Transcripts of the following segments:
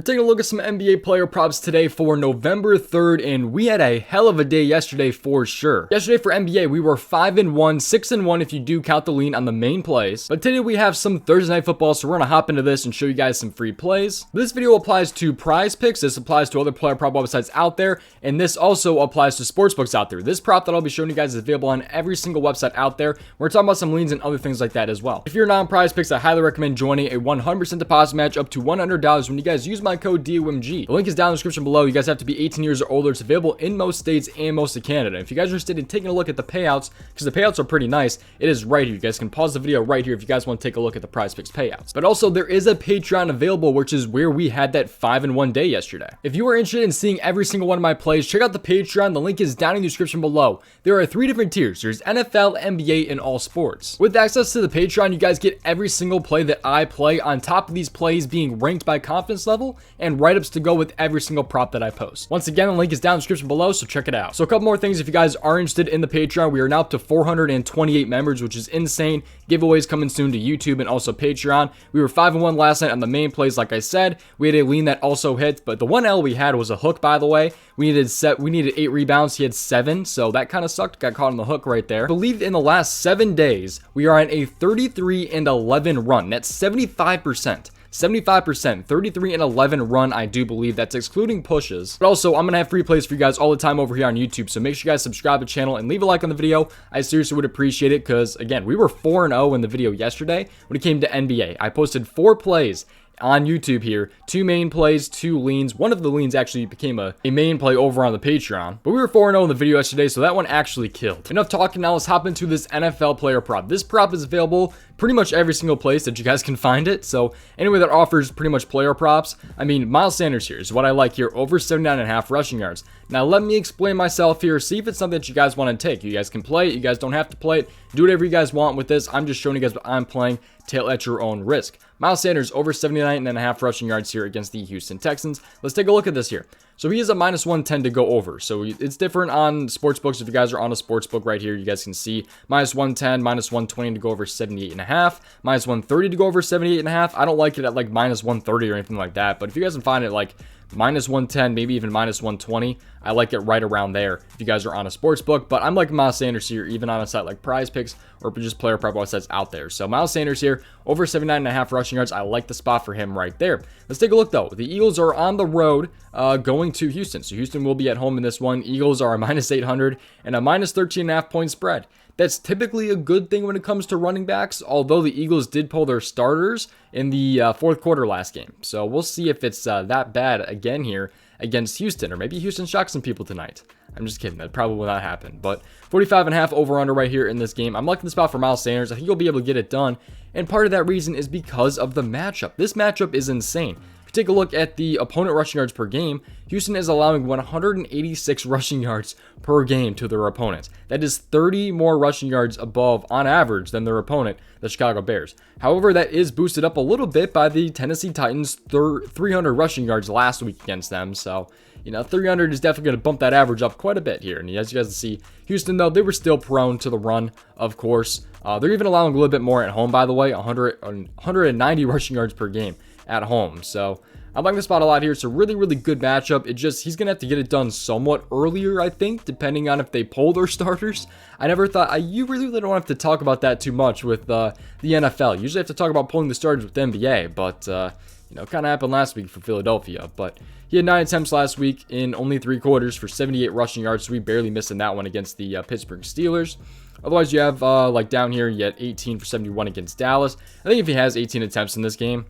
taking a look at some NBA player props today for November 3rd, and we had a hell of a day yesterday for sure. Yesterday for NBA, we were 5-1, 6-1 if you do count the lean on the main plays. But today we have some Thursday Night Football, so we're going to hop into this and show you guys some free plays. This video applies to prize picks, this applies to other player prop websites out there, and this also applies to sportsbooks out there. This prop that I'll be showing you guys is available on every single website out there. We're talking about some leans and other things like that as well. If you're not on prize picks, I highly recommend joining a 100% deposit match up to $100 when you guys use my code DOMG. The link is down in the description below. You guys have to be 18 years or older. It's available in most states and most of Canada. If you guys are interested in taking a look at the payouts, because the payouts are pretty nice, it is right here. You guys can pause the video right here if you guys want to take a look at the prize picks payouts. But also there is a Patreon available, which is where we had that 5-1 day yesterday. If you are interested in seeing every single one of my plays, check out the Patreon. The link is down in the description below. There are 3 different tiers. There's NFL, NBA, and all sports. With access to the Patreon, you guys get every single play that I play on top of these plays being ranked by confidence level and write-ups to go with every single prop that I post. Once again, the link is down in the description below, so check it out. So a couple more things if you guys are interested in the Patreon. We are now up to 428 members, which is insane. Giveaways coming soon to YouTube and also Patreon. We were 5-1 last night on the main plays, like I said. We had a lean that also hit, but the one L we had was a hook, by the way. We needed 8 rebounds. He had 7, so that kind of sucked. Got caught on the hook right there. I believe in the last 7 days, we are on a 33-11 run. That's 75%. 33-11 run, I do believe. That's excluding pushes. But also, I'm going to have free plays for you guys all the time over here on YouTube, so make sure you guys subscribe to the channel and leave a like on the video. I seriously would appreciate it because, again, we were 4-0 in the video yesterday when it came to NBA. I posted 4 plays on YouTube here, 2 main plays, 2 leans. One of the leans actually became a main play over on the Patreon, but we were 4-0 in the video yesterday, so that one actually killed. Enough talking, now let's hop into this NFL player prop. This prop is available pretty much every single place that you guys can find it, so anywhere that offers pretty much player props. I mean, Miles Sanders here is what I like here, over 79.5 rushing yards. Now let me explain myself here, see if it's something that you guys want to take. You guys can play it, you guys don't have to play it, do whatever you guys want with this. I'm just showing you guys what I'm playing, tail at your own risk. Miles Sanders over 79.5 rushing yards here against the Houston Texans. Let's take a look at this here. So he is a -110 to go over. So it's different on sportsbooks. If you guys are on a sportsbook right here, you guys can see -110, -120 to go over 78.5, -130 to go over 78.5. I don't like it at like -130 or anything like that. But if you guys can find it like -110, maybe even -120, I like it right around there if you guys are on a sports book. But I'm like Miles Sanders here, even on a site like Prize Picks or just player prop websites out there. So Miles Sanders here, over 79.5 rushing yards. I like the spot for him right there. Let's take a look though. The Eagles are on the road going to Houston. So Houston will be at home in this one. Eagles are a -800 and a -13.5 point spread. That's typically a good thing when it comes to running backs, although the Eagles did pull their starters in the fourth quarter last game. So we'll see if it's that bad again here against Houston, or maybe Houston shocks some people tonight. I'm just kidding. That probably will not happen. But 45.5 over-under right here in this game. I'm liking the spot for Miles Sanders. I think he'll be able to get it done. And part of that reason is because of the matchup. This matchup is insane. If you take a look at the opponent rushing yards per game, Houston is allowing 186 rushing yards per game to their opponent. That is 30 more rushing yards above on average than their opponent, the Chicago Bears. However, that is boosted up a little bit by the Tennessee Titans' 300 rushing yards last week against them. So, 300 is definitely going to bump that average up quite a bit here. And as you guys can see, Houston, though, they were still prone to the run, of course. They're even allowing a little bit more at home, by the way, 190 rushing yards per game at home. So I'm liking the spot a lot here. It's a really, really good matchup. He's going to have to get it done somewhat earlier, I think, depending on if they pull their starters. I never thought, you really don't have to talk about that too much with the NFL. You usually have to talk about pulling the starters with the NBA, but, kind of happened last week for Philadelphia. But he had 9 attempts last week in only 3 quarters for 78 rushing yards, so we barely missed in that one against the Pittsburgh Steelers. Otherwise, you have, like down here, you had 18 for 71 against Dallas. I think if he has 18 attempts in this game,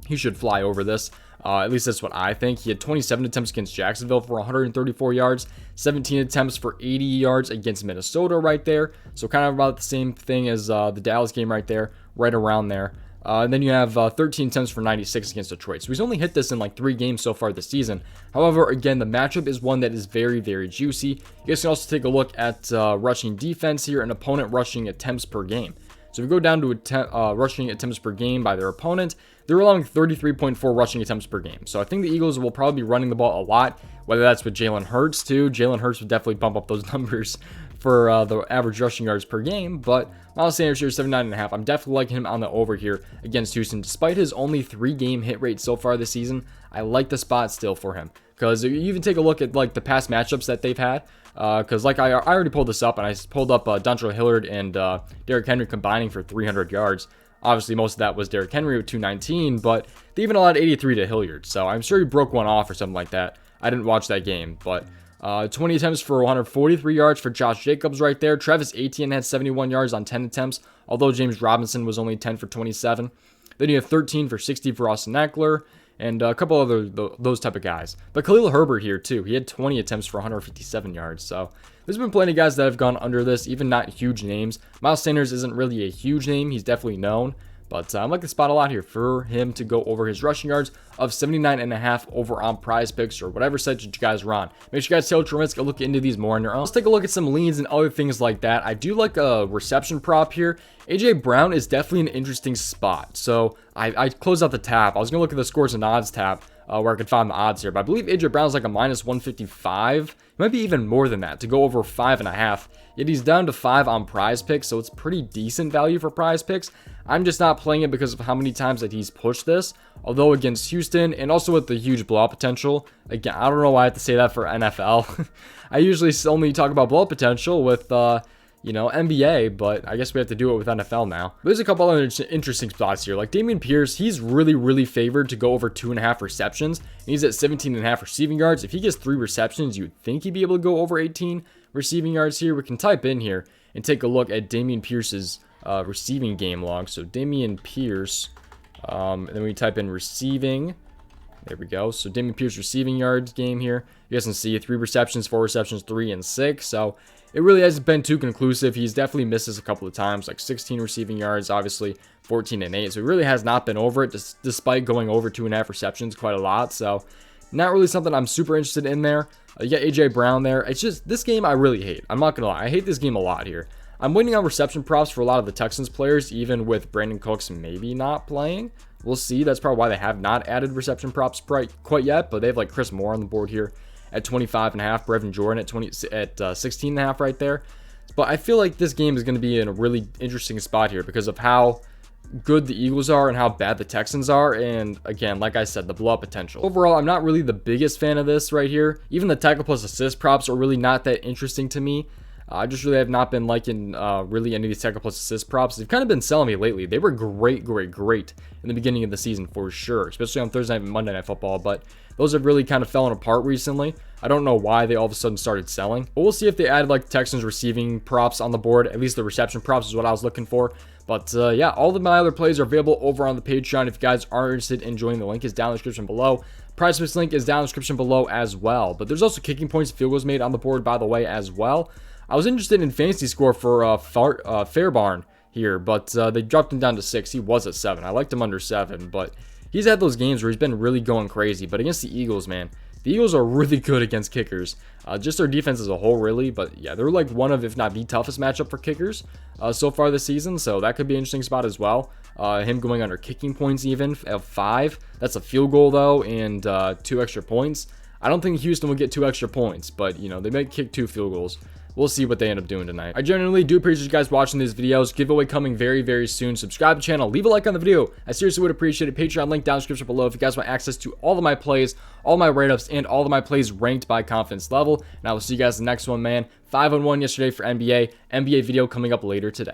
he should fly over this. At least that's what I think. He had 27 attempts against Jacksonville for 134 yards, 17 attempts for 80 yards against Minnesota right there. So kind of about the same thing as the Dallas game right there, right around there. And then you have 13 attempts for 96 against Detroit. So he's only hit this in like 3 games so far this season. However, again, the matchup is one that is very, very juicy. You guys can also take a look at rushing defense here and opponent rushing attempts per game. So if we go down to rushing attempts per game by their opponent, they're allowing 33.4 rushing attempts per game. So I think the Eagles will probably be running the ball a lot, whether that's with Jalen Hurts too. Jalen Hurts would definitely bump up those numbers for the average rushing yards per game, but Miles Sanders here, 79.5. I'm definitely liking him on the over here against Houston. Despite his only 3-game hit rate so far this season, I like the spot still for him. Because you even take a look at like the past matchups that they've had. Because like I already pulled this up, and I pulled up Dontrell Hilliard and Derrick Henry combining for 300 yards. Obviously, most of that was Derrick Henry with 219, but they even allowed 83 to Hilliard. So I'm sure he broke one off or something like that. I didn't watch that game, but 20 attempts for 143 yards for Josh Jacobs right there. Travis Etienne had 71 yards on 10 attempts, although James Robinson was only 10 for 27. Then you have 13 for 60 for Austin Eckler, and a couple other those type of guys. But Khalil Herbert here too. He had 20 attempts for 157 yards. So there's been plenty of guys that have gone under this, even not huge names. Miles Sanders isn't really a huge name. He's definitely known. But I like the spot a lot here for him to go over his rushing yards of 79.5 over on prizepicks or whatever site you guys are on. Make sure you guys tell Tremendous, go look into these more on your own. Let's take a look at some leans and other things like that. I do like a reception prop here. AJ Brown is definitely an interesting spot. So I closed out the tab. I was going to look at the scores and odds tab where I could find the odds here. But I believe AJ Brown is like a minus 155. It might be even more than that to go over 5.5. Yet he's down to 5 on prizepicks, so it's pretty decent value for prizepicks. I'm just not playing it because of how many times that he's pushed this. Although against Houston and also with the huge blowout potential. Again, I don't know why I have to say that for NFL. I usually only talk about blowout potential with, NBA, but I guess we have to do it with NFL now. There's a couple other interesting spots here. Like Dameon Pierce, he's really favored to go over 2.5 receptions. And he's at 17.5 receiving yards. If he gets 3 receptions, you'd think he'd be able to go over 18 receiving yards here. We can type in here and take a look at Dameon Pierce's receiving game log. So Dameon Pierce, and then we type in receiving. There we go. So Dameon Pierce receiving yards game here. You guys can see 3 receptions, 4 receptions, 3 and 6. So it really hasn't been too conclusive. He's definitely misses a couple of times, like 16 receiving yards, obviously 14 and 8. So he really has not been over it, despite going over 2.5 receptions quite a lot. So not really something I'm super interested in there. You got AJ Brown there. It's just this game I really hate. I'm not gonna lie. I hate this game a lot here. I'm waiting on reception props for a lot of the Texans players, even with Brandon Cooks maybe not playing. We'll see. That's probably why they have not added reception props quite yet. But they have like Chris Moore on the board here at 25.5, Brevin Jordan at 16.5 right there. But I feel like this game is going to be in a really interesting spot here because of how good the Eagles are and how bad the Texans are. And again, like I said, the blowout potential. Overall, I'm not really the biggest fan of this right here. Even the tackle plus assist props are really not that interesting to me. I just really have not been liking really any of these tackle plus assist props. They've kind of been selling me lately. They were great in the beginning of the season for sure, especially on Thursday night and Monday Night Football, but those have really kind of fallen apart recently. I don't know why they all of a sudden started selling, but we'll see if they added like Texans receiving props on the board. At least the reception props is what I was looking for. But yeah, all of my other plays are available over on the Patreon. If you guys are interested in joining, the link is down in the description below. PrizePicks link is down in the description below as well. But there's also kicking points, field goals made on the board, by the way, as well. I was interested in fantasy score for Fairbarn here, but they dropped him down to 6. He was at 7. I liked him under 7, but he's had those games where he's been really going crazy. But against the Eagles, man, the Eagles are really good against kickers. Just their defense as a whole, really. But yeah, they're like one of, if not the toughest matchup for kickers so far this season. So that could be an interesting spot as well. Him going under kicking points even of 5. That's a field goal, though, and 2 extra points. I don't think Houston will get 2 extra points, but, you know, they might kick 2 field goals. We'll see what they end up doing tonight. I genuinely do appreciate you guys watching these videos. Giveaway coming very soon. Subscribe to the channel. Leave a like on the video. I seriously would appreciate it. Patreon link down in the description below if you guys want access to all of my plays, all my write-ups, and all of my plays ranked by confidence level. And I will see you guys in the next one, man. 5-on-1 yesterday for NBA. NBA video coming up later today.